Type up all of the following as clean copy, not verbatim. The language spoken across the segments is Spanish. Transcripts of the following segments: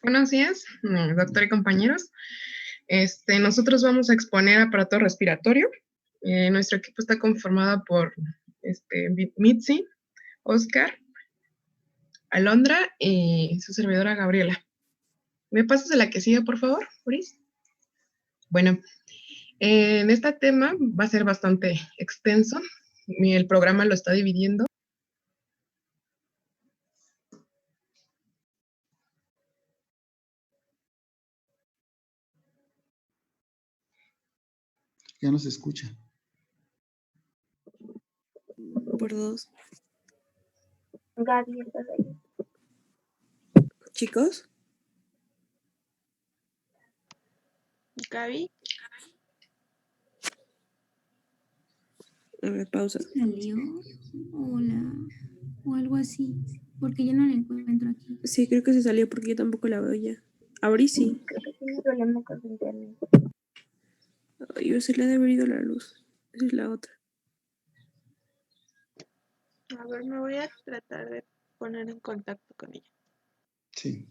Buenos días, doctor y compañeros. Nosotros vamos a exponer aparato respiratorio. Nuestro equipo está conformado por Mitzi, Oscar, Alondra y su servidora Gabriela. ¿Me pasas a la que sigue, por favor, Boris? Bueno, en este tema va a ser bastante extenso. El programa lo está dividiendo. Ya no se escucha. Por dos. Gaby, ¿estás ahí? ¿Chicos? Gaby. A ver, pausa. ¿Salió? Hola. O algo así. Porque yo no la encuentro aquí. Sí, creo que se salió porque yo tampoco la veo ya. Ahora sí. Creo que tiene problema con su internet. Yo se le ha de haber ido la luz. Esa es la otra. A ver, me voy a tratar de poner en contacto con ella. Sí.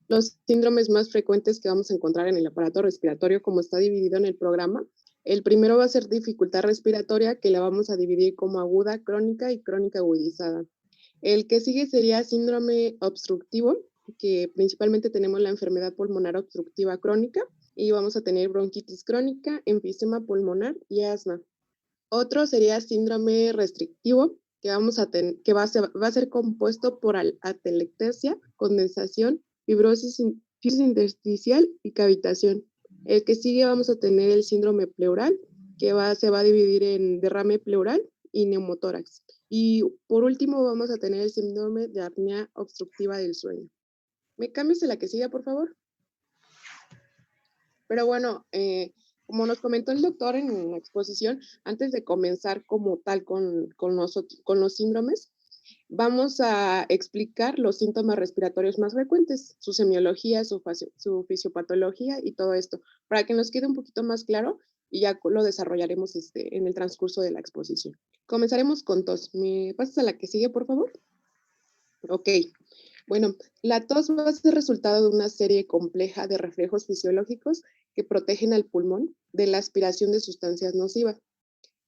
Los síndromes más frecuentes que vamos a encontrar en el aparato respiratorio, como está dividido en el programa, el primero va a ser dificultad respiratoria, que la vamos a dividir como aguda, crónica y crónica agudizada. El que sigue sería síndrome obstructivo, que principalmente tenemos la enfermedad pulmonar obstructiva crónica, y vamos a tener bronquitis crónica, enfisema pulmonar y asma. Otro sería síndrome restrictivo, que va a ser compuesto por atelectasia, condensación, fibrosis intersticial y cavitación. El que sigue vamos a tener el síndrome pleural, que se va a dividir en derrame pleural y neumotórax. Y por último vamos a tener el síndrome de apnea obstructiva del sueño. ¿Me cambias a la que siga, por favor? Pero bueno, como nos comentó el doctor en la exposición, antes de comenzar como tal con los síndromes, vamos a explicar los síntomas respiratorios más frecuentes, su semiología, su fisiopatología y todo esto, para que nos quede un poquito más claro y ya lo desarrollaremos en el transcurso de la exposición. Comenzaremos con tos. ¿Me pasas a la que sigue, por favor? Ok. Bueno, la tos va a ser resultado de una serie compleja de reflejos fisiológicos que protegen al pulmón de la aspiración de sustancias nocivas.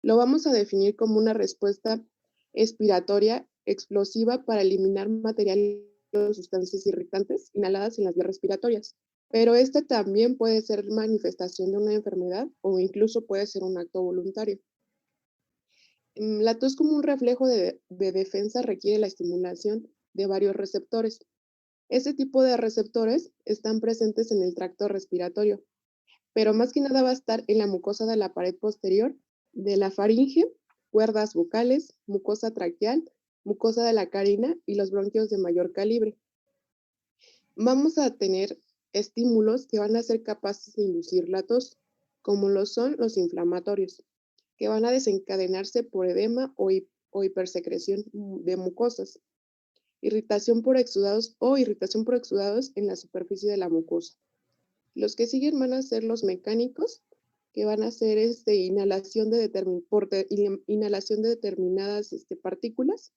Lo vamos a definir como una respuesta expiratoria explosiva para eliminar materiales o sustancias irritantes inhaladas en las vías respiratorias. Pero este también puede ser manifestación de una enfermedad o incluso puede ser un acto voluntario. La tos como un reflejo de defensa requiere la estimulación de varios receptores. Este tipo de receptores están presentes en el tracto respiratorio, pero más que nada va a estar en la mucosa de la pared posterior de la faringe, cuerdas vocales, mucosa traqueal, mucosa de la carina y los bronquios de mayor calibre. Vamos a tener estímulos que van a ser capaces de inducir la tos, como lo son los inflamatorios, que van a desencadenarse por edema o hipersecreción de mucosas, irritación por exudados o irritación por exudados en la superficie de la mucosa. Los que siguen van a ser los mecánicos, que van a ser inhalación de determinadas partículas,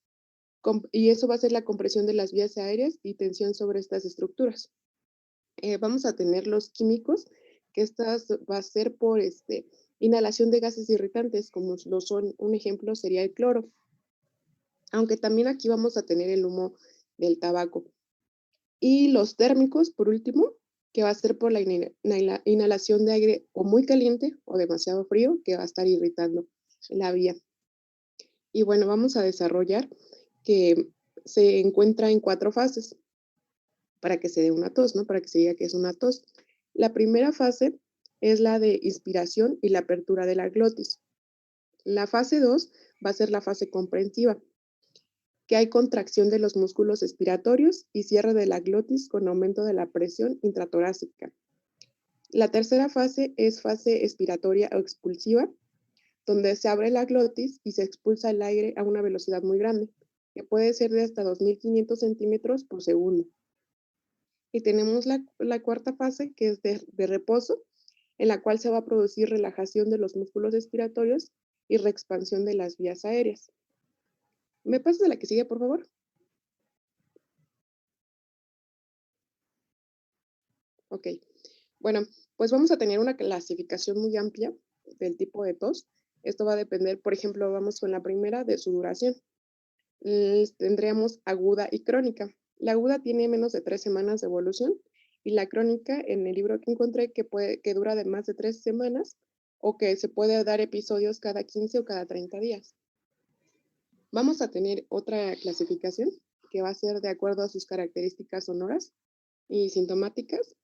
y eso va a ser la compresión de las vías aéreas y tensión sobre estas estructuras. Vamos a tener los químicos, que estas va a ser por inhalación de gases irritantes, como lo son, un ejemplo sería el cloro. Aunque también aquí vamos a tener el humo del tabaco. Y los térmicos, por último, que va a ser por la inhalación de aire o muy caliente o demasiado frío, que va a estar irritando la vía. Y bueno, vamos a desarrollar que se encuentra en 4 fases para que se dé una tos, ¿no? Para que se diga que es una tos. La primera fase es la de inspiración y la apertura de la glotis. La fase 2 va a ser la fase comprensiva, que hay contracción de los músculos expiratorios y cierre de la glotis con aumento de la presión intratorácica. La tercera fase es fase expiratoria o expulsiva, donde se abre la glotis y se expulsa el aire a una velocidad muy grande, que puede ser de hasta 2.500 centímetros por segundo. Y tenemos la cuarta fase, que es de reposo, en la cual se va a producir relajación de los músculos respiratorios y reexpansión de las vías aéreas. ¿Me pasas a la que sigue, por favor? Ok. Bueno, pues vamos a tener una clasificación muy amplia del tipo de tos. Esto va a depender, por ejemplo, vamos con la primera de su duración. Tendríamos aguda y crónica. La aguda tiene menos de 3 semanas de evolución y la crónica, en el libro que encontré, que dura de más de 3 semanas o que se puede dar episodios cada 15 o cada 30 días. Vamos a tener otra clasificación que va a ser de acuerdo a sus características sonoras y sintomáticas.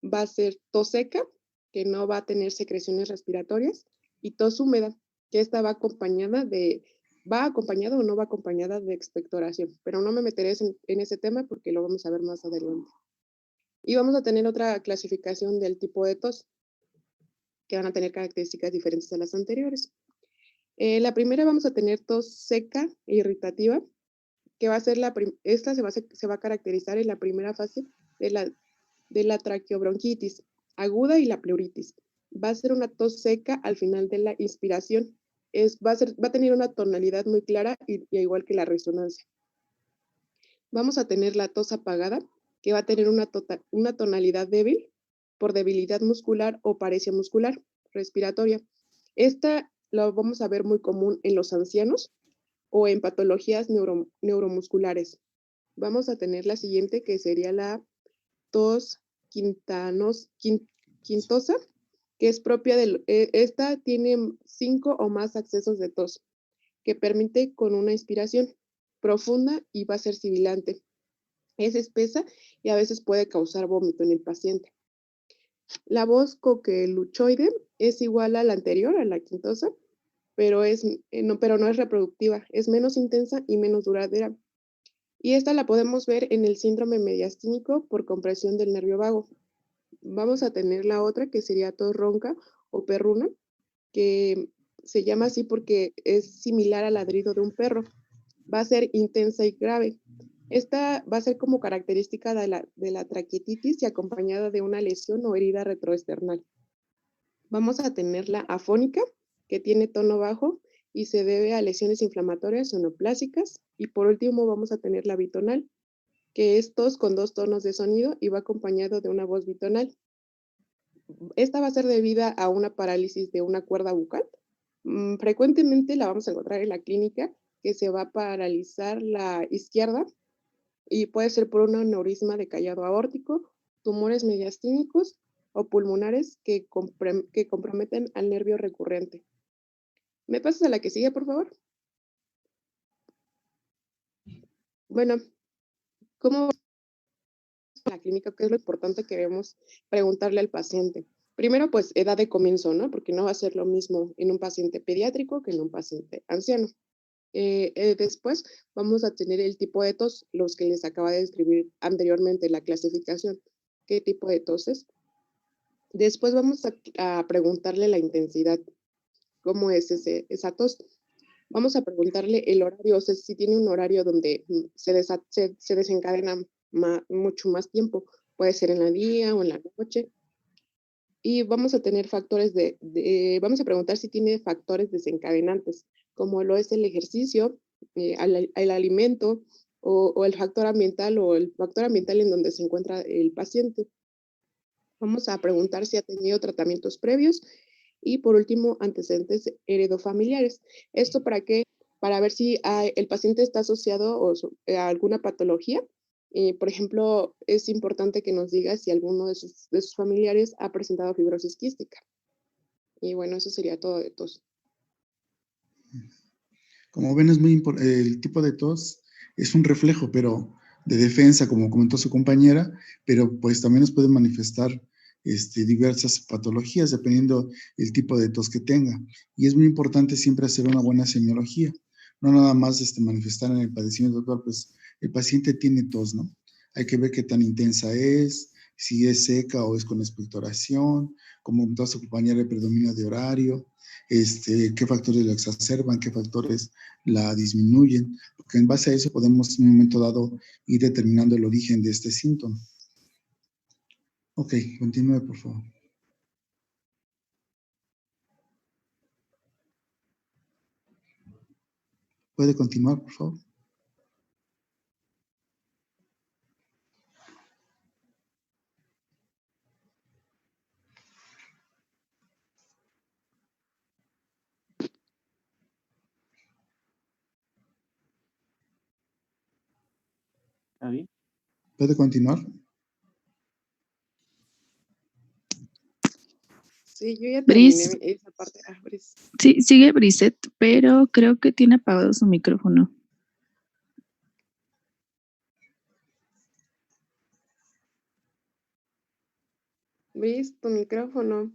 Va a ser tos seca, que no va a tener secreciones respiratorias, y tos húmeda, que esta va acompañada o no va acompañada de expectoración, pero no me meteré en ese tema porque lo vamos a ver más adelante. Y vamos a tener otra clasificación del tipo de tos, que van a tener características diferentes a las anteriores. La primera vamos a tener tos seca e irritativa, que va a ser esta se va a caracterizar en la primera fase de la traqueobronquitis aguda y la pleuritis. Va a ser una tos seca al final de la inspiración. Va a tener una tonalidad muy clara y igual que la resonancia. Vamos a tener la tos apagada, que va a tener una tonalidad débil por debilidad muscular o paresia muscular respiratoria. Esta la vamos a ver muy común en los ancianos o en patologías neuromusculares. Vamos a tener la siguiente, que sería la tos quintosa, que es propia esta tiene 5 o más accesos de tos, que permite con una inspiración profunda y va a ser sibilante. Es espesa y a veces puede causar vómito en el paciente. La voz coqueluchoide es igual a la anterior, a la quintosa, pero no es reproductiva, es menos intensa y menos duradera. Y esta la podemos ver en el síndrome mediastínico por compresión del nervio vago. Vamos a tener la otra, que sería tos ronca o perruna, que se llama así porque es similar al ladrido de un perro. Va a ser intensa y grave. Esta va a ser como característica de la traqueatitis y acompañada de una lesión o herida retroesternal. Vamos a tener la afónica, que tiene tono bajo y se debe a lesiones inflamatorias o neoplásicas. Y por último vamos a tener la bitonal, que es tos con 2 tonos de sonido y va acompañado de una voz bitonal. Esta va a ser debida a una parálisis de una cuerda bucal. Frecuentemente la vamos a encontrar en la clínica, que se va a paralizar la izquierda y puede ser por un aneurisma de callado aórtico, tumores mediastínicos o pulmonares que comprometen al nervio recurrente. ¿Me pasas a la que sigue, por favor? Bueno, ¿cómo va la clínica? ¿Qué es lo importante que debemos preguntarle al paciente? Primero, pues, edad de comienzo, ¿no? Porque no va a ser lo mismo en un paciente pediátrico que en un paciente anciano. Después vamos a tener el tipo de tos, los que les acaba de describir anteriormente, la clasificación, qué tipo de tos es. Después vamos a preguntarle la intensidad, cómo es esa tos. Vamos a preguntarle el horario, o sea, si tiene un horario donde se desencadena mucho más tiempo, puede ser en la día o en la noche. Y vamos a tener vamos a preguntar si tiene factores desencadenantes, como lo es el ejercicio, el alimento o el factor ambiental en donde se encuentra el paciente. Vamos a preguntar si ha tenido tratamientos previos y por último, antecedentes heredofamiliares. ¿Esto para qué? Para ver si el paciente está asociado a alguna patología. Por ejemplo, es importante que nos diga si alguno de sus familiares ha presentado fibrosis quística. Y bueno, eso sería todo de tos. Como ven, el tipo de tos es un reflejo, pero de defensa, como comentó su compañera, pero pues también nos puede manifestar diversas patologías dependiendo el tipo de tos que tenga. Y es muy importante siempre hacer una buena semiología, no nada más manifestar en el padecimiento actual, pues el paciente tiene tos, ¿no? Hay que ver qué tan intensa es, si es seca o es con expectoración, como comentó su compañera, el predominio de horario, qué factores la exacerban, qué factores la disminuyen, porque en base a eso podemos en un momento dado ir determinando el origen de este síntoma. Ok, continúe, por favor. ¿Puede continuar, por favor? ¿Está bien? ¿Puede continuar? Sí, yo ya Bris, terminé esa parte. Ah, Bris. sí, sigue Briset, pero creo que tiene apagado su micrófono. Bris, tu micrófono.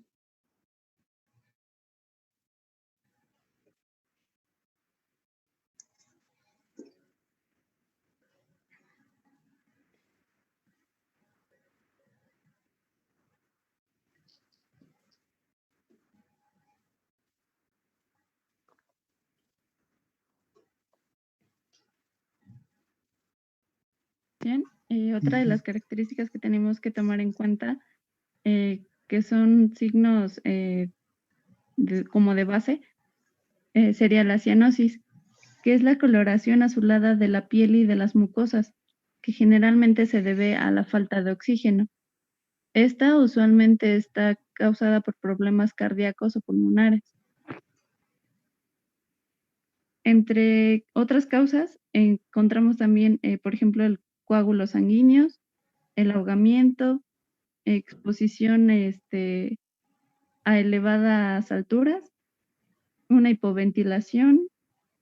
Bien, otra de Ujú. las características que tenemos que tomar en cuenta, que son signos como de base, sería la cianosis, que es la coloración azulada de la piel y de las mucosas, que generalmente se debe a la falta de oxígeno. Esta usualmente está causada por problemas cardíacos o pulmonares. Entre otras causas, encontramos también, por ejemplo, el coágulos sanguíneos, el ahogamiento, exposición a elevadas alturas, una hipoventilación,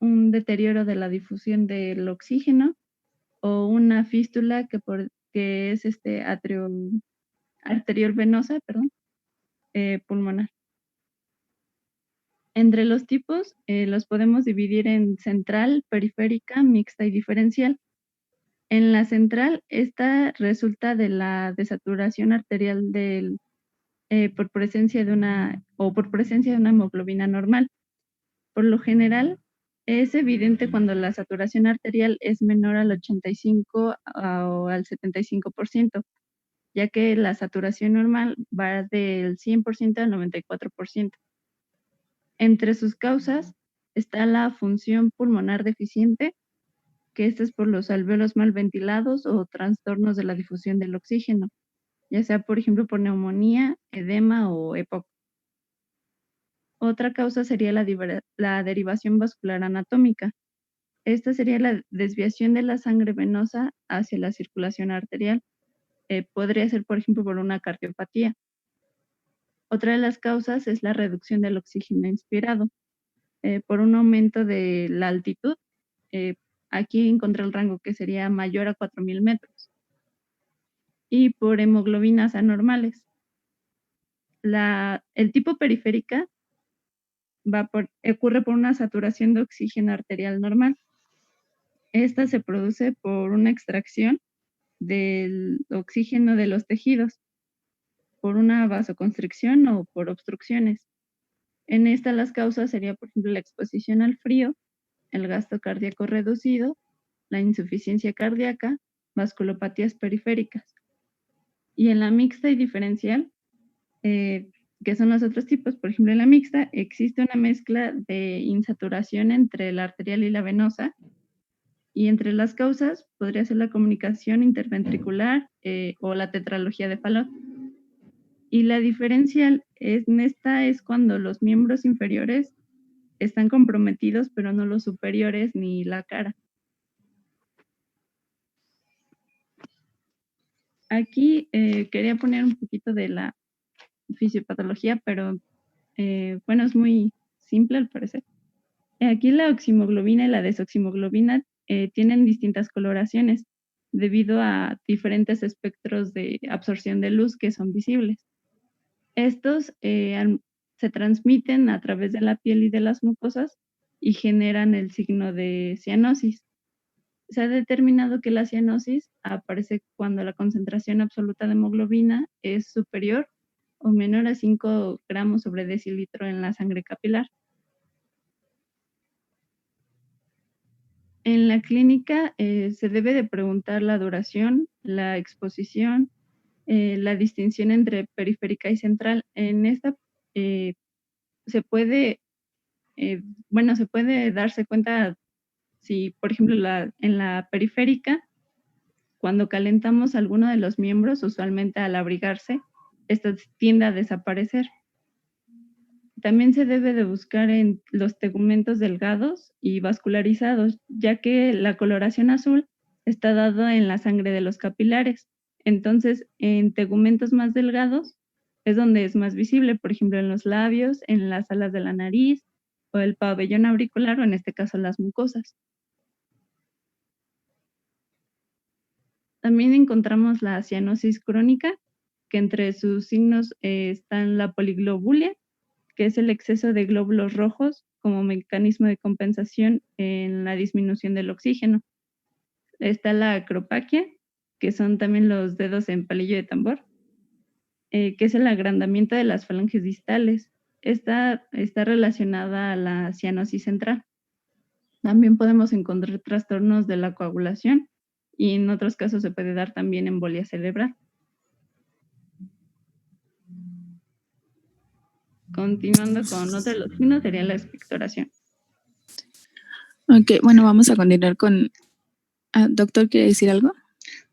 un deterioro de la difusión del oxígeno o una fístula que es arterial venosa, perdón, pulmonar. Entre los tipos los podemos dividir en central, periférica, mixta y diferencial. En la central, esta resulta de la desaturación arterial por presencia de una hemoglobina normal. Por lo general, es evidente cuando la saturación arterial es menor al 85 o al 75%, ya que la saturación normal va del 100% al 94%. Entre sus causas está la función pulmonar deficiente, que esta es por los alvéolos mal ventilados o trastornos de la difusión del oxígeno, ya sea, por ejemplo, por neumonía, edema o EPOC. Otra causa sería la derivación vascular anatómica. Esta sería la desviación de la sangre venosa hacia la circulación arterial. Podría ser, por ejemplo, por una cardiopatía. Otra de las causas es la reducción del oxígeno inspirado por un aumento de la altitud. Eh, Aquí encontré el rango que sería mayor a 4.000 metros. Y por hemoglobinas anormales. El tipo periférica ocurre por una saturación de oxígeno arterial normal. Esta se produce por una extracción del oxígeno de los tejidos, por una vasoconstricción o por obstrucciones. En esta las causas sería, por ejemplo, la exposición al frío, el gasto cardíaco reducido, la insuficiencia cardíaca, vasculopatías periféricas. Y en la mixta y diferencial, que son los otros tipos, por ejemplo, en la mixta existe una mezcla de insaturación entre la arterial y la venosa, y entre las causas podría ser la comunicación interventricular o la tetralogía de Fallot. Y la diferencial en esta es cuando los miembros inferiores están comprometidos, pero no los superiores ni la cara. Aquí quería poner un poquito de la fisiopatología, pero bueno, es muy simple al parecer. Aquí la oximoglobina y la desoximoglobina tienen distintas coloraciones debido a diferentes espectros de absorción de luz que son visibles. Estos se transmiten a través de la piel y de las mucosas y generan el signo de cianosis. Se ha determinado que la cianosis aparece cuando la concentración absoluta de hemoglobina es superior o menor a 5 gramos sobre decilitro en la sangre capilar. En la clínica se debe de preguntar la duración, la exposición, la distinción entre periférica y central. En esta se puede darse cuenta Si, por ejemplo, en la periférica, cuando calentamos alguno de los miembros, usualmente al abrigarse, esto tiende a desaparecer. También se debe de buscar en los tegumentos delgados y vascularizados, ya que la coloración azul está dada en la sangre de los capilares. Entonces, en tegumentos más delgados es donde es más visible, por ejemplo, en los labios, en las alas de la nariz o el pabellón auricular o en este caso las mucosas. También encontramos la cianosis crónica, que entre sus signos están la poliglobulia, que es el exceso de glóbulos rojos como mecanismo de compensación en la disminución del oxígeno. Está la acropaquia, que son también los dedos en palillo de tambor, que es el agrandamiento de las falanges distales. Esta está relacionada a la cianosis central. También podemos encontrar trastornos de la coagulación y en otros casos se puede dar también embolia cerebral. Continuando con otro de los signos sería la expectoración. Ok, bueno, vamos a continuar con... doctor, ¿quiere decir algo?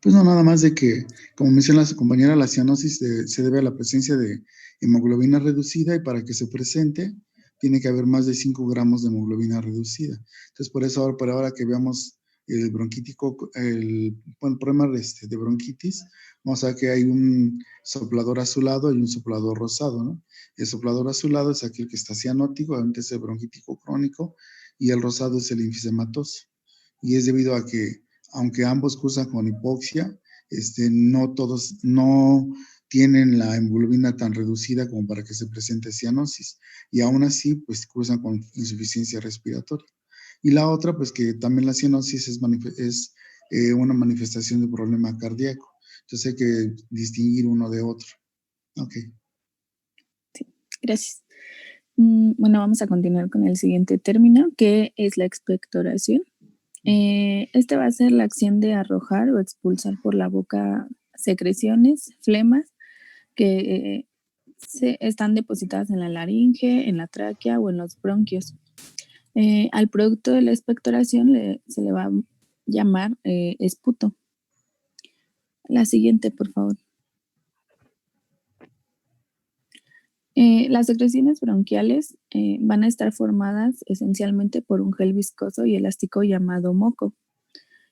Pues no, nada más de que, como menciona su compañera, la cianosis se debe a la presencia de hemoglobina reducida y para que se presente tiene que haber más de 5 gramos de hemoglobina reducida. Entonces, por eso ahora que veamos el bronquítico, el problema de bronquitis, vamos a ver que hay un soplador azulado y un soplador rosado, ¿no? El soplador azulado es aquel que está cianótico, obviamente es el bronquítico crónico, y el rosado es el linfisematoso. Y es debido a que aunque ambos cursan con hipoxia, no todos tienen la hemoglobina tan reducida como para que se presente cianosis. Y aún así, pues cursan con insuficiencia respiratoria. Y la otra, pues que también la cianosis es una manifestación de problema cardíaco. Entonces hay que distinguir uno de otro. Ok. Sí, gracias. Bueno, vamos a continuar con el siguiente término, que es la expectoración. Este va a ser la acción de arrojar o expulsar por la boca secreciones, flemas, que están depositadas en la laringe, en la tráquea o en los bronquios. Al producto de la expectoración se le va a llamar esputo. La siguiente, por favor. Las secreciones bronquiales van a estar formadas esencialmente por un gel viscoso y elástico llamado moco.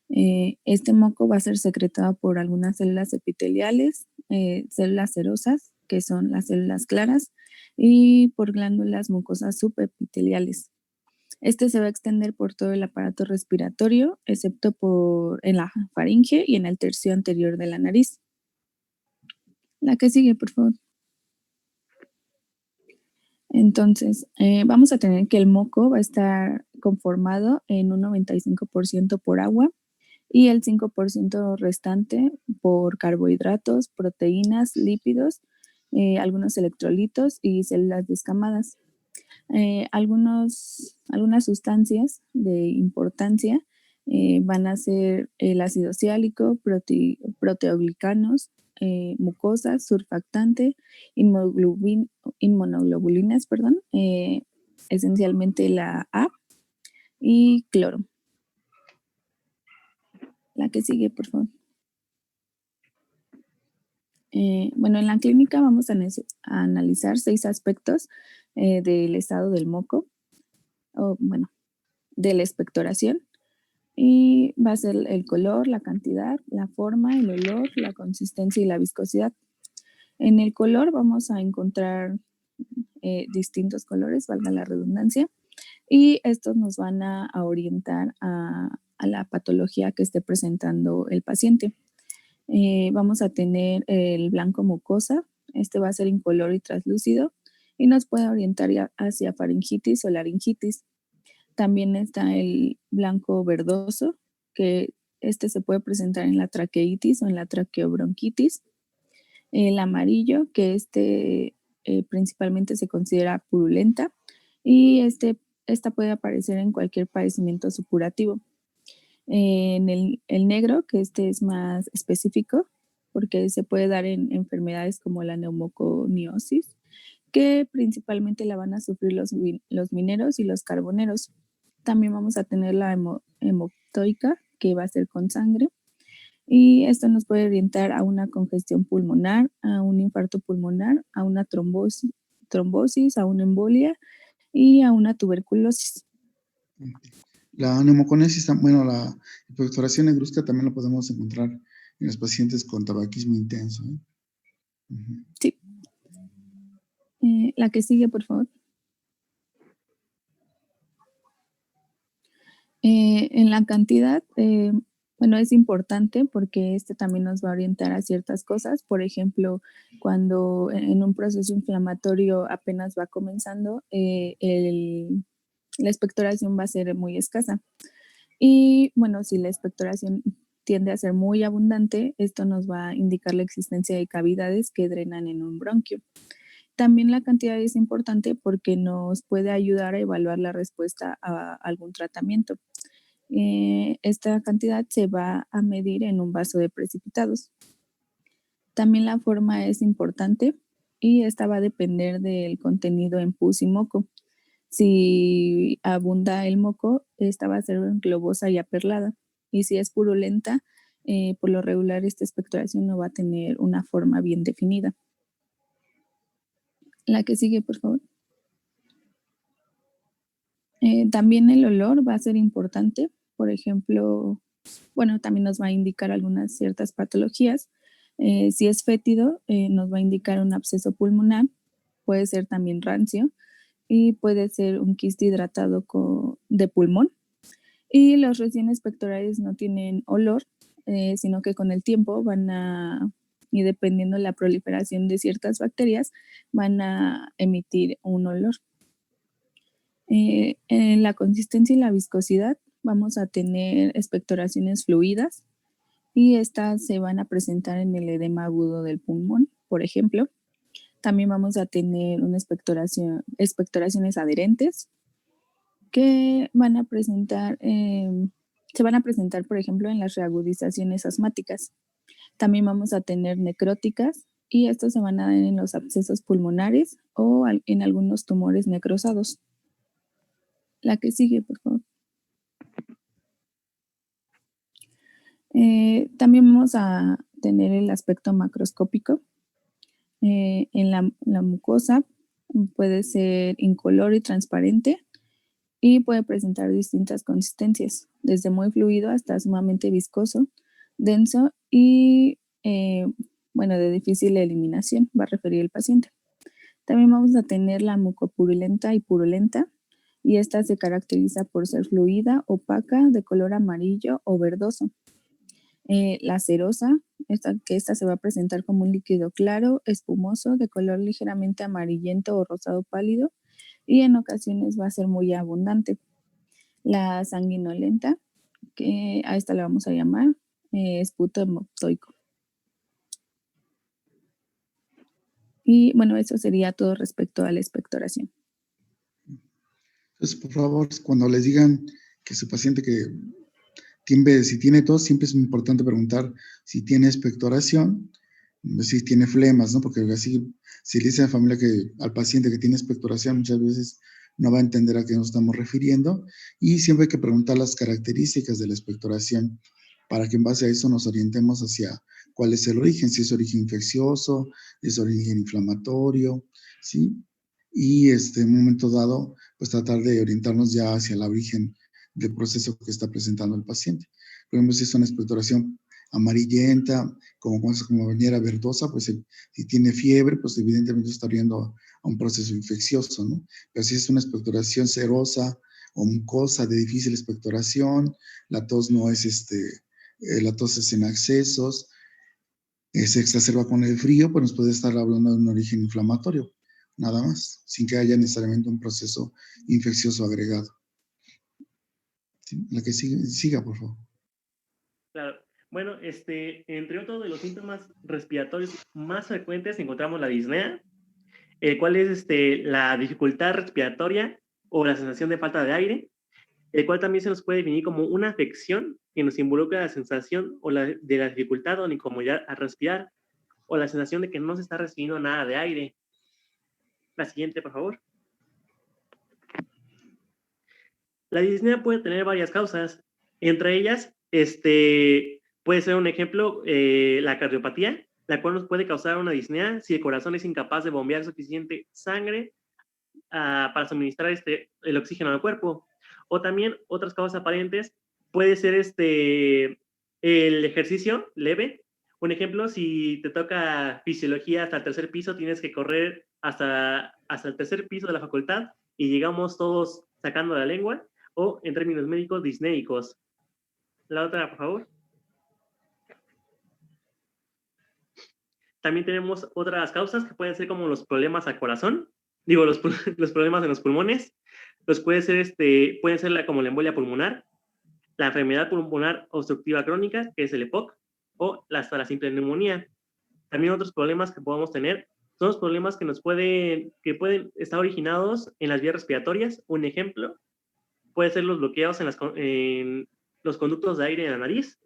Este moco va a ser secretado por algunas células epiteliales, células serosas, que son las células claras, y por glándulas mucosas subepiteliales. Este se va a extender por todo el aparato respiratorio, excepto en la faringe y en el tercio anterior de la nariz. La que sigue, por favor. Entonces, vamos a tener que el moco va a estar conformado en un 95% por agua y el 5% restante por carbohidratos, proteínas, lípidos, algunos electrolitos y células descamadas. Algunas sustancias de importancia van a ser el ácido ciálico, proteoglicanos, mucosas, surfactante, inmunoglobulinas, esencialmente la A y cloro. La que sigue, por favor. Bueno, en la clínica vamos a analizar 6 aspectos del estado del moco, de la expectoración, y va a ser el color, la cantidad, la forma, el olor, la consistencia y la viscosidad. En el color vamos a encontrar distintos colores, valga la redundancia, y estos nos van a orientar a la patología que esté presentando el paciente. Vamos a tener el blanco mucosa, este va a ser incoloro y translúcido y nos puede orientar hacia faringitis o laringitis. También está el blanco verdoso, que este se puede presentar en la traqueitis o en la traqueobronquitis. El amarillo, que principalmente se considera purulenta y esta puede aparecer en cualquier padecimiento supurativo. En el negro, que es más específico, porque se puede dar en enfermedades como la neumoconiosis, que principalmente la van a sufrir los mineros y los carboneros. También vamos a tener la hemoptoica, que va a ser con sangre. Y esto nos puede orientar a una congestión pulmonar, a un infarto pulmonar, a una trombosis, a una embolia y a una tuberculosis. La neumoconesis, bueno, la hiperfactoración negruzca también la podemos encontrar en los pacientes con tabaquismo intenso, ¿eh? Ujú. Sí. La que sigue, por favor. En la cantidad, bueno, es importante porque este también nos va a orientar a ciertas cosas. Por ejemplo, cuando en un proceso inflamatorio apenas va comenzando, la expectoración va a ser muy escasa. Y bueno, si la expectoración tiende a ser muy abundante, esto nos va a indicar la existencia de cavidades que drenan en un bronquio. También la cantidad es importante porque nos puede ayudar a evaluar la respuesta a algún tratamiento. Esta cantidad se va a medir en un vaso de precipitados. También la forma es importante y esta va a depender del contenido en pus y moco. Si abunda el moco, esta va a ser globosa y aperlada. Y si es purulenta, por lo regular esta expectoración no va a tener una forma bien definida. La que sigue, por favor. También el olor va a ser importante. Por ejemplo, bueno, también nos va a indicar algunas ciertas patologías. Si es fétido, nos va a indicar un absceso pulmonar, puede ser también rancio y puede ser un quiste hidratado de pulmón. Y los regiones pectorales no tienen olor, sino que con el tiempo y dependiendo de la proliferación de ciertas bacterias, van a emitir un olor. En la consistencia y la viscosidad vamos a tener expectoraciones fluidas y estas se van a presentar en el edema agudo del pulmón, por ejemplo. También vamos a tener una expectoraciones adherentes que van a presentar, se van a presentar, por ejemplo, en las reagudizaciones asmáticas. También vamos a tener necróticas y estos se van a dar en los abscesos pulmonares o en algunos tumores necrosados. La que sigue, por favor. También vamos a tener el aspecto macroscópico. En la mucosa puede ser incoloro y transparente y puede presentar distintas consistencias, desde muy fluido hasta sumamente viscoso, denso y, bueno, de difícil eliminación, va a referir el paciente. También vamos a tener la mucopurulenta y purulenta, y esta se caracteriza por ser fluida, opaca, de color amarillo o verdoso. La cerosa, esta se va a presentar como un líquido claro, espumoso, de color ligeramente amarillento o rosado pálido, y en ocasiones va a ser muy abundante. La sanguinolenta, que a esta le vamos a llamar esputo hemoptoico. Y bueno, eso sería todo respecto a la expectoración. Entonces, por favor, cuando les digan que su paciente si tiene tos, siempre es muy importante preguntar si tiene expectoración, si tiene flemas, ¿no? Porque así, si le dice a la familia al paciente que tiene expectoración, muchas veces no va a entender a qué nos estamos refiriendo. Y siempre hay que preguntar las características de la expectoración para que en base a eso nos orientemos hacia cuál es el origen, si es origen infeccioso, es origen inflamatorio, ¿sí? Y en un momento dado, pues tratar de orientarnos ya hacia el origen del proceso que está presentando el paciente. Por ejemplo, si es una expectoración amarillenta, como bañera verdosa, pues si tiene fiebre, pues evidentemente está viendo a un proceso infeccioso, ¿no? Pero si es una expectoración serosa o mucosa de difícil expectoración, la tos no es la tos es en accesos, se exacerba con el frío, pues nos puede estar hablando de un origen inflamatorio, nada más, sin que haya necesariamente un proceso infeccioso agregado. ¿Sí? La que siga, por favor. Claro. Bueno, entre otros de los síntomas respiratorios más frecuentes encontramos la disnea, el cual es la dificultad respiratoria o la sensación de falta de aire, el cual también se nos puede definir como una afección que nos involucra la sensación de la dificultad o la incomodidad al respirar, o la sensación de que no se está recibiendo nada de aire. La siguiente, por favor. La disnea puede tener varias causas. Entre ellas, puede ser un ejemplo, la cardiopatía, la cual nos puede causar una disnea si el corazón es incapaz de bombear suficiente sangre para suministrar el oxígeno al cuerpo. O también otras causas aparentes puede ser el ejercicio leve. Un ejemplo, si te toca fisiología hasta el tercer piso, tienes que correr hasta el tercer piso de la facultad y llegamos todos sacando la lengua, o en términos médicos, disnéicos. La otra, por favor. También tenemos otras causas que pueden ser como los problemas al corazón, los problemas en los pulmones, pueden ser como la embolia pulmonar, la enfermedad pulmonar obstructiva crónica, que es el EPOC, o hasta la simple neumonía. También otros problemas que podemos tener son los problemas que pueden estar originados en las vías respiratorias. Un ejemplo puede ser los bloqueos en los conductos de aire en la nariz,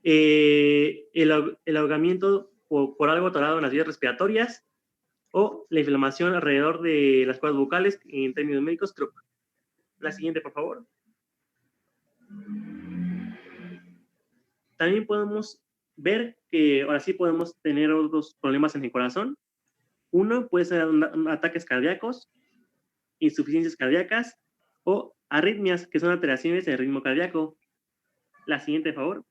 el ahogamiento por algo atorado en las vías respiratorias, o la inflamación alrededor de las cuerdas vocales, en términos médicos, stroke. La siguiente, por favor. También podemos ver que ahora sí podemos tener otros problemas en el corazón. Uno puede ser ataques cardíacos, insuficiencias cardíacas o arritmias, que son alteraciones en el ritmo cardíaco. La siguiente, por favor.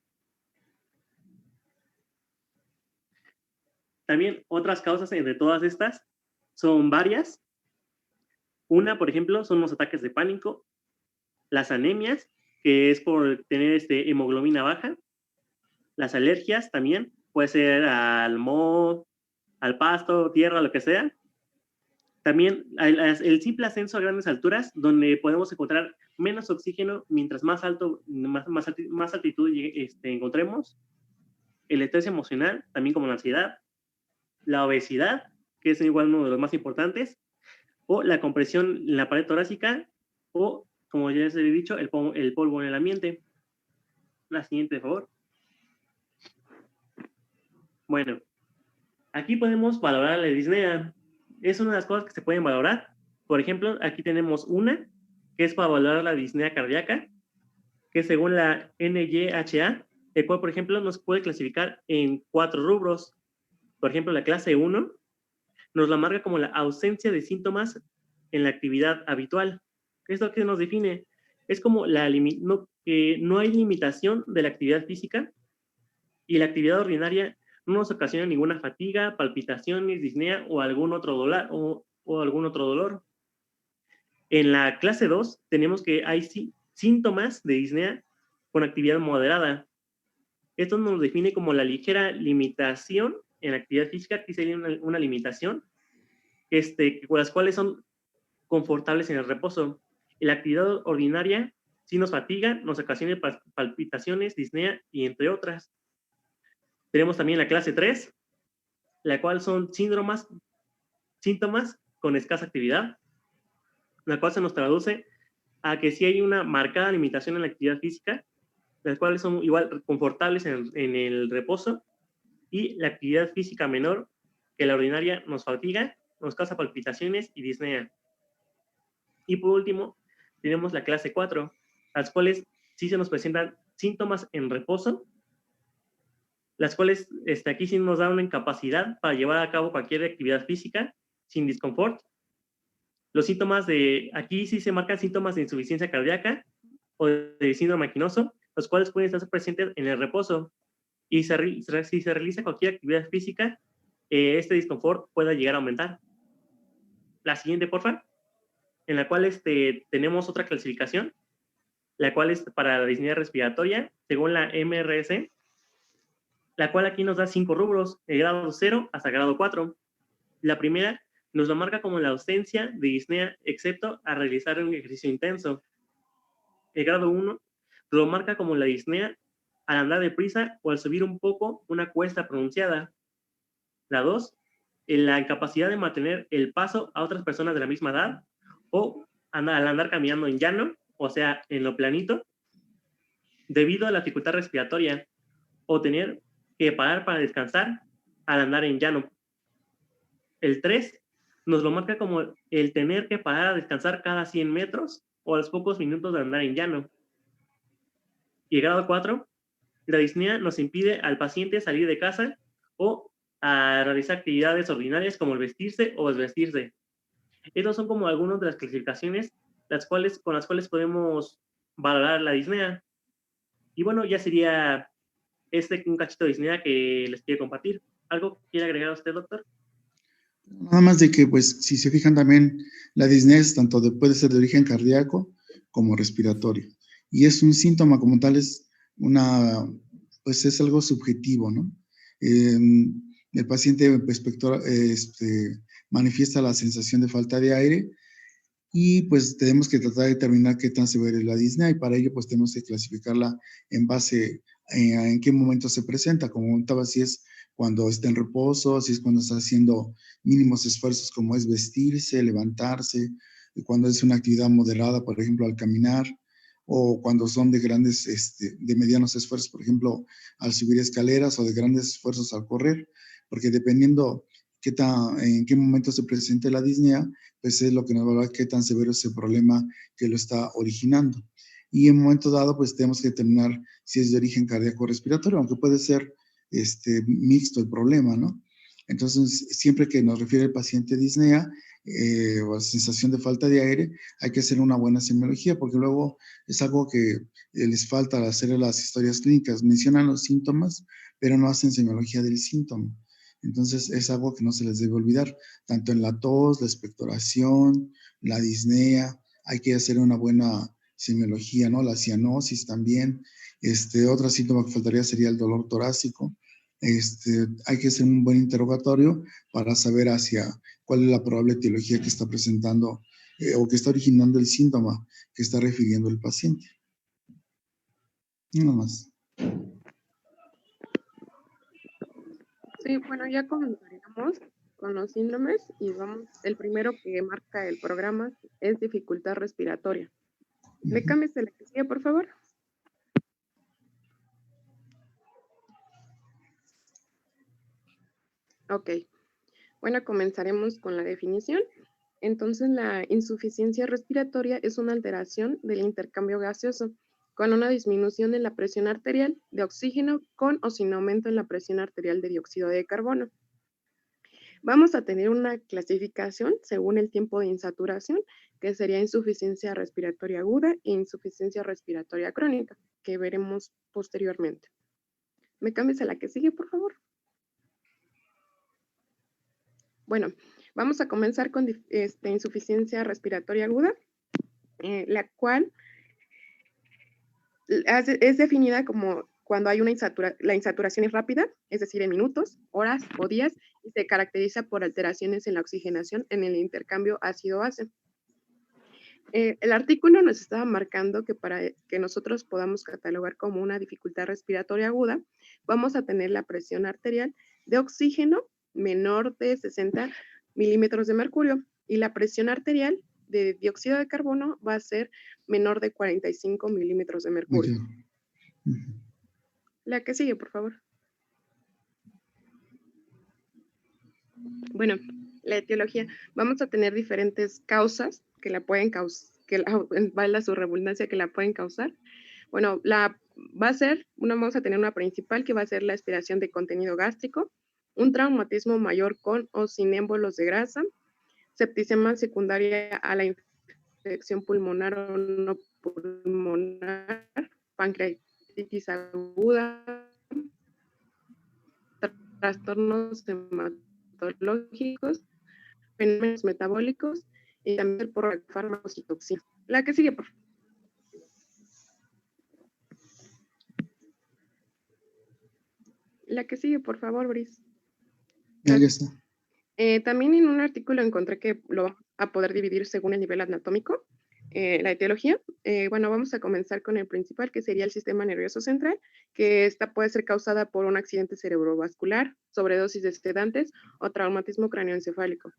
También otras causas entre todas estas son varias. Una, por ejemplo, son los ataques de pánico, las anemias, que es por tener hemoglobina baja, las alergias también, puede ser al moho, al pasto, tierra, lo que sea. También el simple ascenso a grandes alturas, donde podemos encontrar menos oxígeno mientras más altitud encontremos. El estrés emocional, también como la ansiedad. La obesidad, que es igual uno de los más importantes. O la compresión en la pared torácica. O, como ya les he dicho, el polvo en el ambiente. La siguiente, por favor. Bueno, aquí podemos valorar la disnea. Es una de las cosas que se pueden valorar. Por ejemplo, aquí tenemos una, que es para valorar la disnea cardíaca, que según la NYHA, el cual, por ejemplo, nos puede clasificar en 4 rubros. Por ejemplo, la clase 1 nos la marca como la ausencia de síntomas en la actividad habitual. ¿Esto qué nos define? Es como que no hay limitación de la actividad física y la actividad ordinaria no nos ocasiona ninguna fatiga, palpitaciones, disnea o algún otro dolor. En la clase 2 tenemos que hay síntomas de disnea con actividad moderada. Esto nos define como la ligera limitación en la actividad física, que sería una limitación, con las cuales son confortables en el reposo. En la actividad ordinaria sí nos fatiga, nos ocasiona palpitaciones, disnea y entre otras. Tenemos también la clase 3, la cual son síntomas con escasa actividad, la cual se nos traduce a que sí hay una marcada limitación en la actividad física, las cuales son igual confortables en el reposo, y la actividad física menor que la ordinaria nos fatiga, nos causa palpitaciones y disnea. Y por último, tenemos la clase 4, las cuales sí se nos presentan síntomas en reposo, las cuales aquí sí nos da una incapacidad para llevar a cabo cualquier actividad física sin disconfort. Los síntomas aquí sí se marcan síntomas de insuficiencia cardíaca o de síndrome anquinoso, los cuales pueden estar presentes en el reposo. Y si se realiza cualquier actividad física, este disconfort pueda llegar a aumentar. La siguiente, por favor, en la cual tenemos otra clasificación, la cual es para la disnea respiratoria, según la MRS, la cual aquí nos da 5 rubros, de grado 0 hasta grado 4. La primera nos lo marca como la ausencia de disnea, excepto a realizar un ejercicio intenso. El grado 1 lo marca como la disnea al andar deprisa o al subir un poco una cuesta pronunciada. La 2, la incapacidad de mantener el paso a otras personas de la misma edad o al andar caminando en llano, o sea, en lo planito, debido a la dificultad respiratoria, o tener que parar para descansar al andar en llano. El 3 nos lo marca como el tener que parar a descansar cada 100 metros o a los pocos minutos de andar en llano. Y el grado 4, la disnea nos impide al paciente salir de casa o a realizar actividades ordinarias como el vestirse o desvestirse. Estos son como algunas de las clasificaciones con las cuales podemos valorar la disnea. Y bueno, ya sería un cachito de disnea que les quiero compartir. ¿Algo quiere agregar usted, doctor? Nada más de que, pues, si se fijan también, la disnea es puede ser de origen cardíaco como respiratorio. Y es un síntoma como tal, pues es algo subjetivo, ¿no? El paciente manifiesta la sensación de falta de aire y pues tenemos que tratar de determinar qué tan severa es la disnea y para ello pues tenemos que clasificarla en base a en qué momento se presenta. Como comentaba, si es cuando está en reposo, si es cuando está haciendo mínimos esfuerzos como es vestirse, levantarse, cuando es una actividad moderada, por ejemplo, al caminar, o cuando son de de medianos esfuerzos, por ejemplo, al subir escaleras, o de grandes esfuerzos al correr, porque dependiendo en qué momento se presente la disnea, pues es lo que nos va a dar qué tan severo es el problema que lo está originando. Y en un momento dado, pues tenemos que determinar si es de origen cardíaco respiratorio, aunque puede ser mixto el problema, ¿no? Entonces, siempre que nos refiere el paciente disnea o a sensación de falta de aire, hay que hacer una buena semiología, porque luego es algo que les falta al hacer las historias clínicas. Mencionan los síntomas, pero no hacen semiología del síntoma. Entonces, es algo que no se les debe olvidar, tanto en la tos, la expectoración, la disnea, hay que hacer una buena semiología, ¿no? La cianosis también. Otro síntoma que faltaría sería el dolor torácico. Hay que hacer un buen interrogatorio para saber cuál es la probable etiología que está presentando o que está originando el síntoma que está refiriendo el paciente. Nada más. Sí, bueno, ya comenzaríamos con los síndromes y el primero que marca el programa es dificultad respiratoria. ¿Me cambias de la que sigue, por favor? Ok, bueno, comenzaremos con la definición. Entonces, la insuficiencia respiratoria es una alteración del intercambio gaseoso con una disminución en la presión arterial de oxígeno con o sin aumento en la presión arterial de dióxido de carbono. Vamos a tener una clasificación según el tiempo de insaturación, que sería insuficiencia respiratoria aguda e insuficiencia respiratoria crónica, que veremos posteriormente. ¿Me cambias a la que sigue, por favor? Bueno, vamos a comenzar con insuficiencia respiratoria aguda, la cual es definida como cuando hay la insaturación es rápida, es decir, en minutos, horas o días, y se caracteriza por alteraciones en la oxigenación en el intercambio ácido-base. El artículo nos estaba marcando que para que nosotros podamos catalogar como una dificultad respiratoria aguda, vamos a tener la presión arterial de oxígeno menor de 60 milímetros de mercurio y la presión arterial de dióxido de carbono va a ser menor de 45 milímetros de mercurio. La que sigue, por favor. Bueno, la etiología. Vamos a tener diferentes causas que la pueden causar, valga su redundancia, que la pueden causar. Bueno, vamos a tener una principal que va a ser la aspiración de contenido gástrico, un traumatismo mayor con o sin émbolos de grasa, septicemia secundaria a la infección pulmonar o no pulmonar, pancreatitis aguda, trastornos hematológicos, fenómenos metabólicos y también por fármacos y toxinas. La que sigue, por favor. La que sigue, por favor, Brice. Ya está. También en un artículo encontré que lo vamos a poder dividir según el nivel anatómico, la etiología. Bueno, vamos a comenzar con el principal, que sería el sistema nervioso central, que esta puede ser causada por un accidente cerebrovascular, sobredosis de sedantes o traumatismo cráneoencefálico.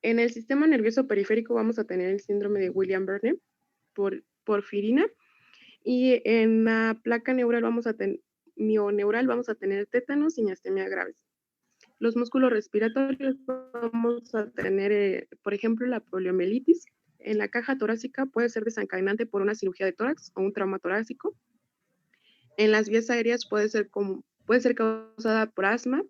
En el sistema nervioso periférico vamos a tener el síndrome de Guillain-Barré, porfirina, y en la placa neural mioneural vamos a tener tétanos y miastenia graves. Los músculos respiratorios vamos a tener, por ejemplo, la poliomielitis. En la caja torácica puede ser desencadenante por una cirugía de tórax o un trauma torácico. En las vías aéreas puede ser causada por asma,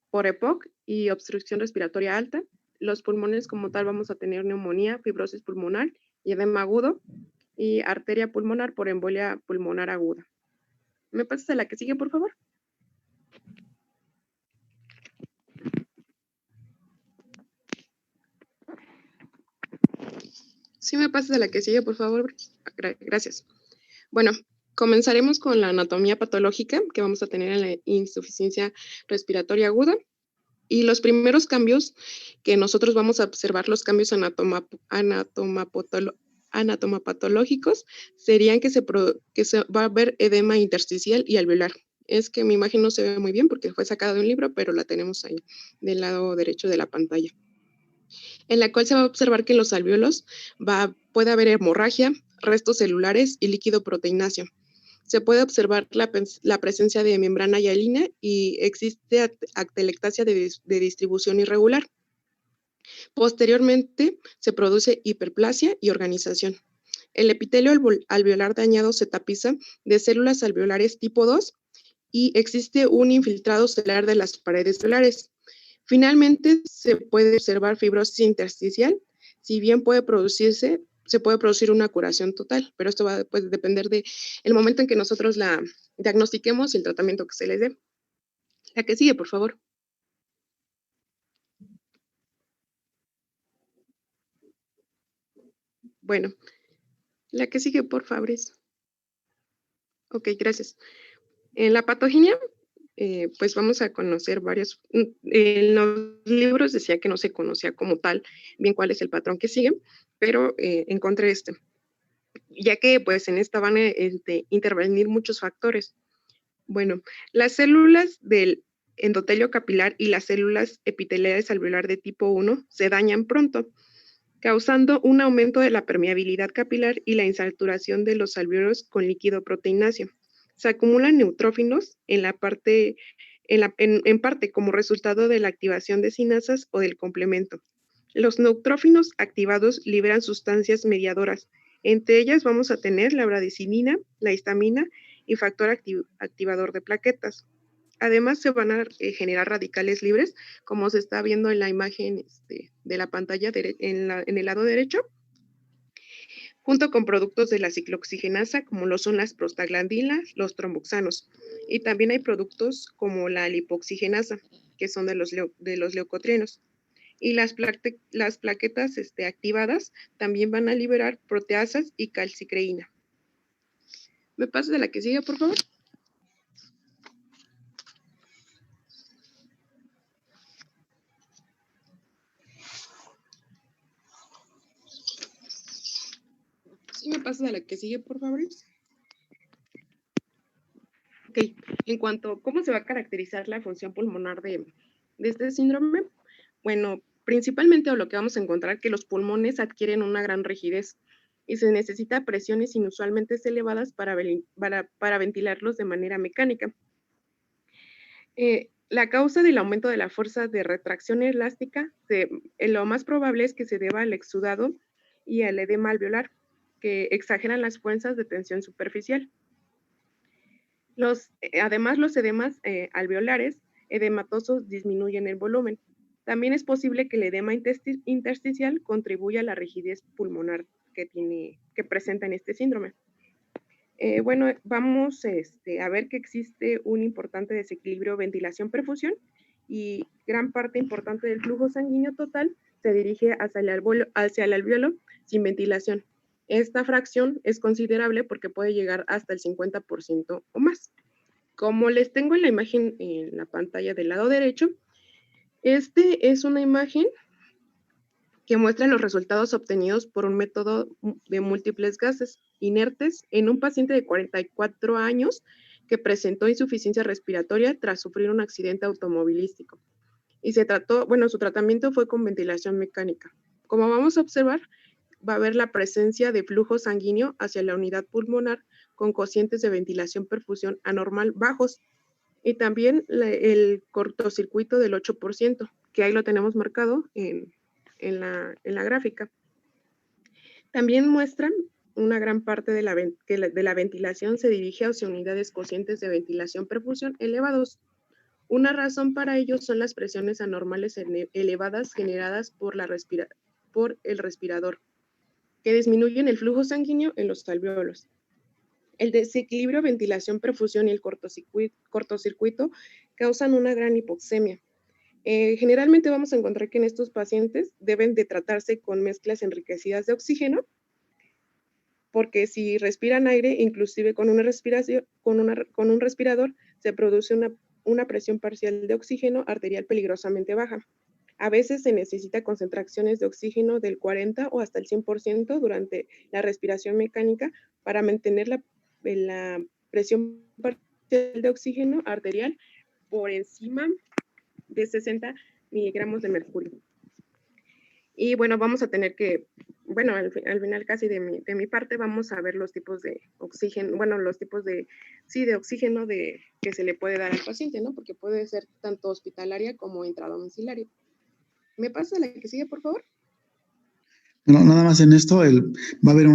por EPOC y obstrucción respiratoria alta. Los pulmones como tal vamos a tener neumonía, fibrosis pulmonar y edema agudo, y arteria pulmonar por embolia pulmonar aguda. ¿Me pasas a la que sigue, por favor? Sí, me pasas a la que sigue, por favor. Gracias. Bueno, comenzaremos con la anatomía patológica que vamos a tener en la insuficiencia respiratoria aguda. Y los primeros cambios que nosotros vamos a observar, los cambios anatomopatológicos, serían que se va a ver edema intersticial y alveolar. Es que mi imagen no se ve muy bien porque fue sacada de un libro, pero la tenemos ahí, del lado derecho de la pantalla, en la cual se va a observar que en los alvéolos puede haber hemorragia, restos celulares y líquido proteináceo. Se puede observar la presencia de membrana hialina y existe atelectasia de distribución irregular. Posteriormente, se produce hiperplasia y organización. El epitelio alveolar dañado se tapiza de células alveolares tipo 2 y existe un infiltrado celular de las paredes alveolares. Finalmente, se puede observar fibrosis intersticial, si bien se puede producir una curación total, pero esto va a depender del momento en que nosotros la diagnostiquemos y el tratamiento que se les dé. La que sigue, por favor. Bueno, la que sigue, por favor. Ok, gracias. En la patogenia, pues vamos a conocer varios. En los libros decía que no se conocía como tal bien cuál es el patrón que sigue, pero encontré este, ya que pues en esta van a intervenir muchos factores. Bueno, las células del endotelio capilar y las células epiteliales alveolar de tipo 1 se dañan pronto, causando un aumento de la permeabilidad capilar y la insaturación de los alvéolos con líquido proteináceo. Se acumulan neutrófilos en parte como resultado de la activación de sinasas o del complemento. Los neutrófilos activados liberan sustancias mediadoras. Entre ellas vamos a tener la bradicimina, la histamina y factor activador de plaquetas. Además, se van a generar radicales libres, como se está viendo en la imagen de la pantalla en el lado derecho, junto con productos de la ciclooxigenasa, como lo son las prostaglandinas, los tromboxanos. Y también hay productos como la lipoxigenasa, que son de los leucotrienos. Y las plaquetas activadas también van a liberar proteasas y calcicreína. ¿Me pasas de la que sigue, por favor? ¿Sí me pasas a la que sigue, por favor? Ok, en cuanto a cómo se va a caracterizar la función pulmonar de este síndrome, bueno, principalmente lo que vamos a encontrar que los pulmones adquieren una gran rigidez y se necesita presiones inusualmente elevadas para ventilarlos de manera mecánica. La causa del aumento de la fuerza de retracción elástica, lo más probable es que se deba al exudado y al edema alveolar, que exageran las fuerzas de tensión superficial. Además, los edemas alveolares edematosos disminuyen el volumen. También es posible que el edema intersticial contribuya a la rigidez pulmonar que presenta en este síndrome. Bueno, vamos a ver que existe un importante desequilibrio ventilación-perfusión y gran parte importante del flujo sanguíneo total se dirige hacia el alvéolo sin ventilación. Esta fracción es considerable porque puede llegar hasta el 50% o más. Como les tengo en la imagen en la pantalla del lado derecho, este es una imagen que muestra los resultados obtenidos por un método de múltiples gases inertes en un paciente de 44 años que presentó insuficiencia respiratoria tras sufrir un accidente automovilístico. Y su tratamiento fue con ventilación mecánica. Como vamos a observar, va a haber la presencia de flujo sanguíneo hacia la unidad pulmonar con cocientes de ventilación-perfusión anormal bajos y también el cortocircuito del 8%, que ahí lo tenemos marcado en la gráfica. También muestran una gran parte de la ventilación se dirige hacia unidades cocientes de ventilación-perfusión elevados. Una razón para ello son las presiones anormales elevadas generadas por el respirador, que disminuyen el flujo sanguíneo en los alvéolos. El desequilibrio ventilación-perfusión y el cortocircuito causan una gran hipoxemia. Generalmente vamos a encontrar que en estos pacientes deben de tratarse con mezclas enriquecidas de oxígeno, porque si respiran aire, inclusive con un respirador, se produce una presión parcial de oxígeno arterial peligrosamente baja. A veces se necesita concentraciones de oxígeno del 40 o hasta el 100% durante la respiración mecánica para mantener la presión parcial de oxígeno arterial por encima de 60 miligramos de mercurio. Y bueno, vamos a tener que, bueno, al final casi de mi parte vamos a ver los tipos de oxígeno, bueno, los tipos de oxígeno que se le puede dar al paciente, ¿no? Porque puede ser tanto hospitalaria como intradomiciliaria. ¿Me pasa la que sigue, por favor? No, nada más en esto, va a haber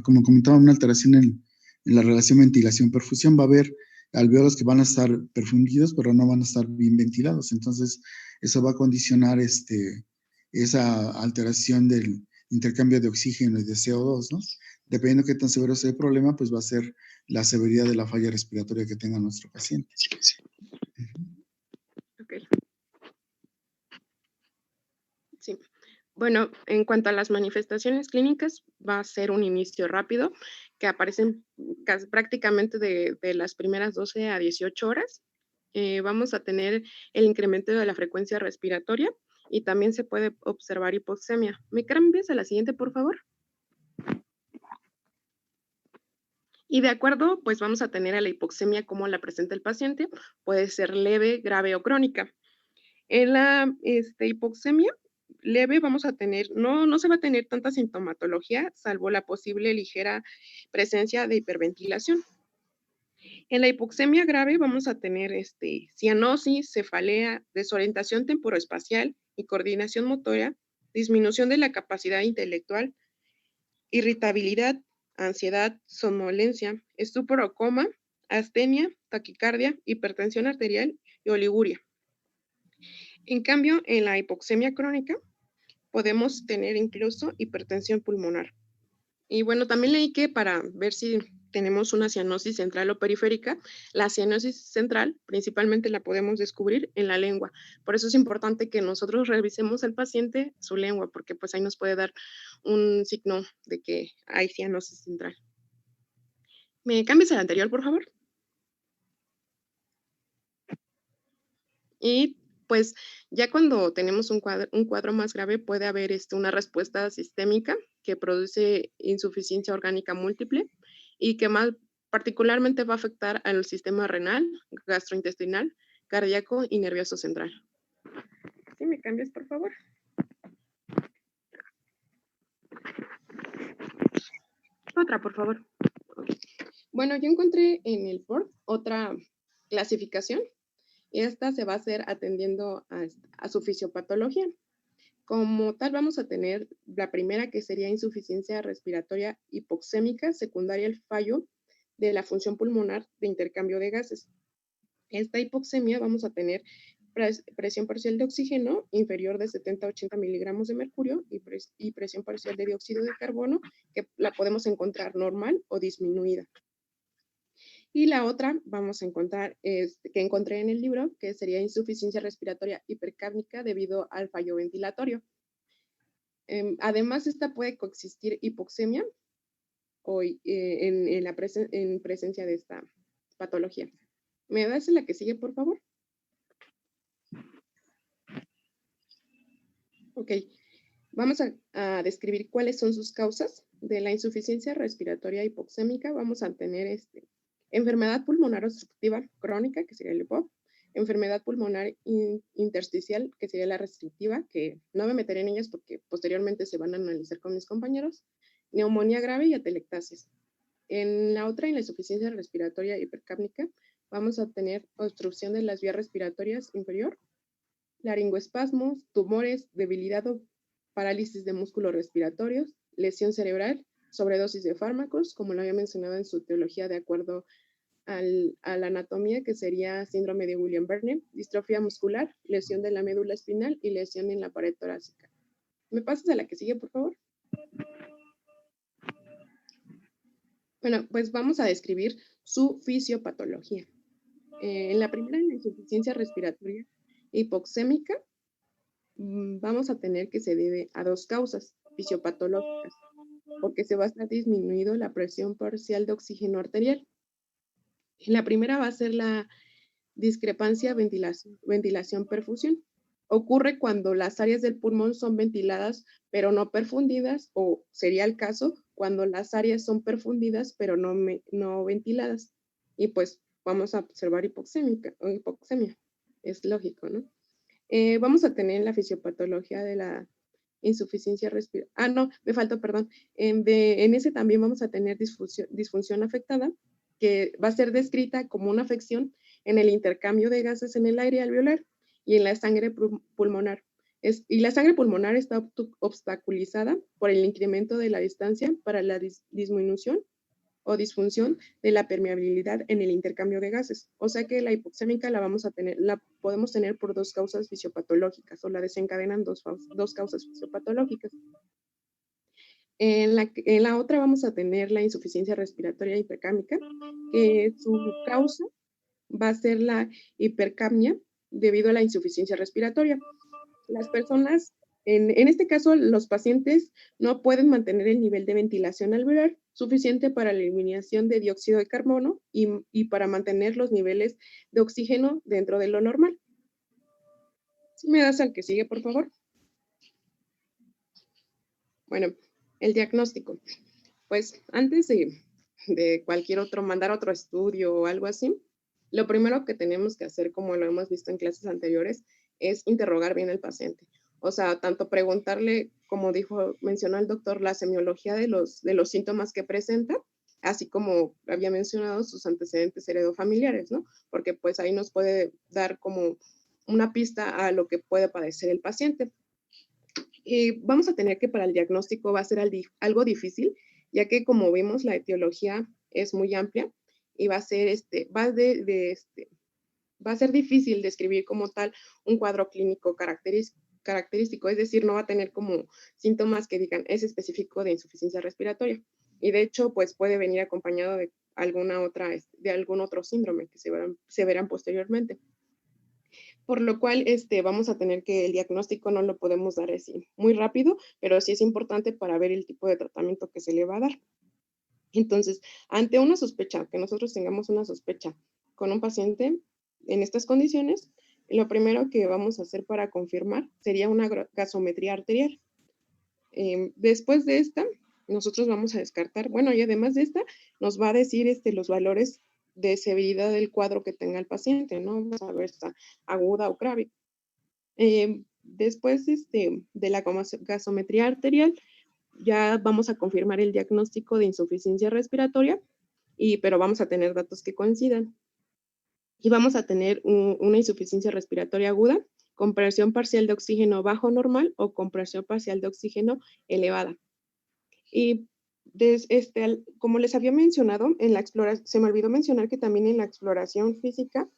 como comentaba, una alteración en la relación ventilación-perfusión. Va a haber alvéolos que van a estar perfundidos, pero no van a estar bien ventilados. Entonces, eso va a condicionar esa alteración del intercambio de oxígeno y de CO2, ¿no? Dependiendo de qué tan severo sea el problema, pues va a ser la severidad de la falla respiratoria que tenga nuestro paciente. Ok. Sí. Bueno, en cuanto a las manifestaciones clínicas, va a ser un inicio rápido que aparecen prácticamente de las primeras 12 a 18 horas. Vamos a tener el incremento de la frecuencia respiratoria y también se puede observar hipoxemia. ¿Me cambias a la siguiente, por favor? Y de acuerdo, pues vamos a tener a la hipoxemia como la presenta el paciente. Puede ser leve, grave o crónica. En la hipoxemia leve vamos a tener, no se va a tener tanta sintomatología, salvo la posible ligera presencia de hiperventilación. En la hipoxemia grave vamos a tener cianosis, cefalea, desorientación temporoespacial y coordinación motora, disminución de la capacidad intelectual, irritabilidad, ansiedad, somnolencia, estupor o coma, astenia, taquicardia, hipertensión arterial y oliguria. En cambio, en la hipoxemia crónica podemos tener incluso hipertensión pulmonar. Y bueno, también leí que para ver si tenemos una cianosis central o periférica, la cianosis central principalmente la podemos descubrir en la lengua. Por eso es importante que nosotros revisemos al paciente su lengua, porque pues ahí nos puede dar un signo de que hay cianosis central. ¿Me cambias al anterior, por favor? Y pues ya cuando tenemos un cuadro más grave puede haber una respuesta sistémica que produce insuficiencia orgánica múltiple y que más particularmente va a afectar al sistema renal, gastrointestinal, cardíaco y nervioso central. ¿Sí me cambias, por favor? Otra, por favor. Bueno, yo encontré en el PORT otra clasificación. Esta se va a hacer atendiendo a su fisiopatología. Como tal, vamos a tener la primera, que sería insuficiencia respiratoria hipoxémica secundaria al fallo de la función pulmonar de intercambio de gases. Esta hipoxemia vamos a tener presión parcial de oxígeno inferior de 70 a 80 miligramos de mercurio y presión parcial de dióxido de carbono, que la podemos encontrar normal o disminuida. Y la otra vamos a encontrar, que encontré en el libro, que sería insuficiencia respiratoria hipercápnica debido al fallo ventilatorio. Además, esta puede coexistir hipoxemia o en presencia de esta patología. ¿Me das la que sigue, por favor? Ok. Vamos a describir cuáles son sus causas de la insuficiencia respiratoria hipoxémica. Vamos a tener enfermedad pulmonar obstructiva crónica, que sería el EPOC, enfermedad pulmonar intersticial, que sería la restrictiva, que no me meteré en ellas porque posteriormente se van a analizar con mis compañeros, neumonía grave y atelectasis. En la otra, en la insuficiencia respiratoria hipercápnica, vamos a tener obstrucción de las vías respiratorias inferior, laringoespasmos, tumores, debilidad o parálisis de músculos respiratorios, lesión cerebral, sobredosis de fármacos, como lo había mencionado en su etiología de acuerdo a la anatomía, que sería síndrome de Guillain-Barré, distrofia muscular, lesión de la médula espinal y lesión en la pared torácica. ¿Me pasas a la que sigue, por favor? Bueno, pues vamos a describir su fisiopatología. En la primera, en la insuficiencia respiratoria hipoxémica, vamos a tener que se debe a dos causas fisiopatológicas, porque se va a estar disminuido la presión parcial de oxígeno arterial. La primera va a ser la discrepancia ventilación-perfusión. Ocurre cuando las áreas del pulmón son ventiladas pero no perfundidas, o sería el caso cuando las áreas son perfundidas pero no ventiladas. Y pues vamos a observar hipoxemia. Es lógico, ¿no? Vamos a tener la fisiopatología de la insuficiencia respiratoria. Ah, no, me faltó, perdón. En ese también vamos a tener disfunción afectada, que va a ser descrita como una afección en el intercambio de gases en el aire alveolar y en la sangre pulmonar. Y la sangre pulmonar está obstaculizada por el incremento de la distancia para la disminución o disfunción de la permeabilidad en el intercambio de gases. O sea que la hipoxémica la podemos tener por dos causas fisiopatológicas, o la desencadenan dos causas fisiopatológicas. En la otra vamos a tener la insuficiencia respiratoria hipercámica, que su causa va a ser la hipercapnia debido a la insuficiencia respiratoria. Las personas, en este caso, los pacientes no pueden mantener el nivel de ventilación alveolar suficiente para la eliminación de dióxido de carbono y para mantener los niveles de oxígeno dentro de lo normal. ¿Sí me das al que sigue, por favor? Bueno, el diagnóstico. Pues antes de cualquier otro, mandar otro estudio o algo así, lo primero que tenemos que hacer, como lo hemos visto en clases anteriores, es interrogar bien al paciente. O sea, tanto preguntarle, como mencionó el doctor, la semiología de los síntomas que presenta, así como había mencionado sus antecedentes heredofamiliares, ¿no? Porque pues ahí nos puede dar como una pista a lo que puede padecer el paciente. Vamos a tener que para el diagnóstico va a ser algo difícil, ya que como vimos la etiología es muy amplia y va a ser va a ser difícil describir como tal un cuadro clínico característico, es decir, no va a tener como síntomas que digan es específico de insuficiencia respiratoria. Y de hecho, pues puede venir acompañado de algún otro síndrome que se verán posteriormente. Por lo cual vamos a tener que el diagnóstico no lo podemos dar así muy rápido, pero sí es importante para ver el tipo de tratamiento que se le va a dar. Entonces, ante una sospecha, que nosotros tengamos una sospecha con un paciente en estas condiciones, lo primero que vamos a hacer para confirmar sería una gasometría arterial. Después de esta, nosotros vamos a descartar, bueno, y además de esta, nos va a decir los valores de severidad del cuadro que tenga el paciente, ¿no? Vamos a ver si está aguda o grave. Después de la gasometría arterial, ya vamos a confirmar el diagnóstico de insuficiencia respiratoria, pero vamos a tener datos que coincidan. Y vamos a tener una insuficiencia respiratoria aguda con presión parcial de oxígeno bajo normal o con presión parcial de oxígeno elevada. Y como les había mencionado, se me olvidó mencionar que también en la exploración física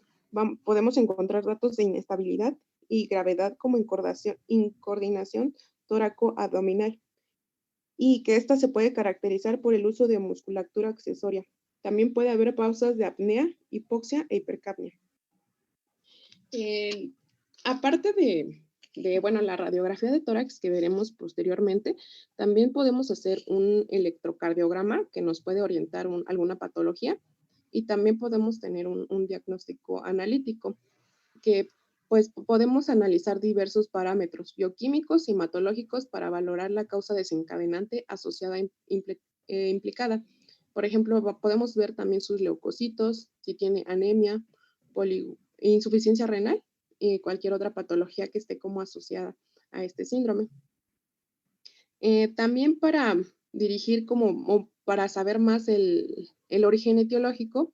podemos encontrar datos de inestabilidad y gravedad como incoordinación tóraco-abdominal, y que esta se puede caracterizar por el uso de musculatura accesoria. También puede haber pausas de apnea, hipoxia e hipercapnia. Aparte de la radiografía de tórax que veremos posteriormente, también podemos hacer un electrocardiograma que nos puede orientar alguna patología, y también podemos tener un diagnóstico analítico que pues podemos analizar diversos parámetros bioquímicos y hematológicos para valorar la causa desencadenante asociada implicada. Por ejemplo, podemos ver también sus leucocitos, si tiene anemia, insuficiencia renal y cualquier otra patología que esté como asociada a este síndrome. También para dirigir o para saber más el origen etiológico,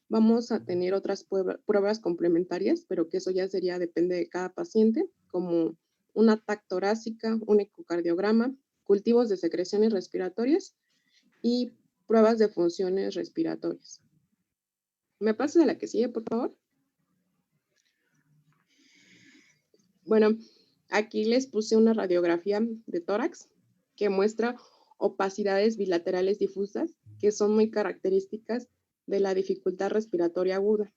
vamos a tener otras pruebas complementarias, pero que eso ya depende de cada paciente, como una TAC torácica, un ecocardiograma, cultivos de secreciones respiratorias y pruebas de funciones respiratorias. ¿Me pasas a la que sigue, por favor? Bueno, aquí les puse una radiografía de tórax que muestra opacidades bilaterales difusas que son muy características de la dificultad respiratoria aguda.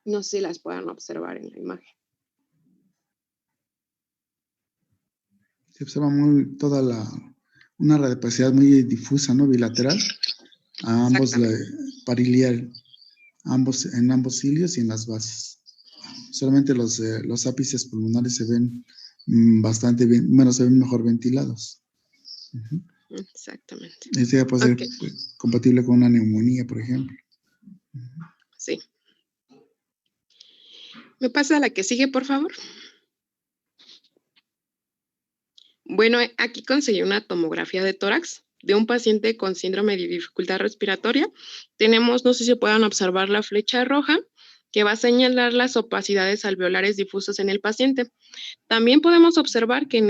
No sé si las puedan observar en la imagen. Se observa una radiopacidad muy difusa, ¿no? Bilateral, a ambos, parilial, en ambos cilios y en las bases. Solamente los ápices pulmonares se ven bastante bien, bueno, se ven mejor ventilados. Uh-huh. Exactamente. Este ya puede ser compatible con una neumonía, por ejemplo. Sí. ¿Me pasa a la que sigue, por favor? Bueno, aquí conseguí una tomografía de tórax de un paciente con síndrome de dificultad respiratoria. Tenemos, no sé si puedan observar la flecha roja, que va a señalar las opacidades alveolares difusas en el paciente. También podemos observar que en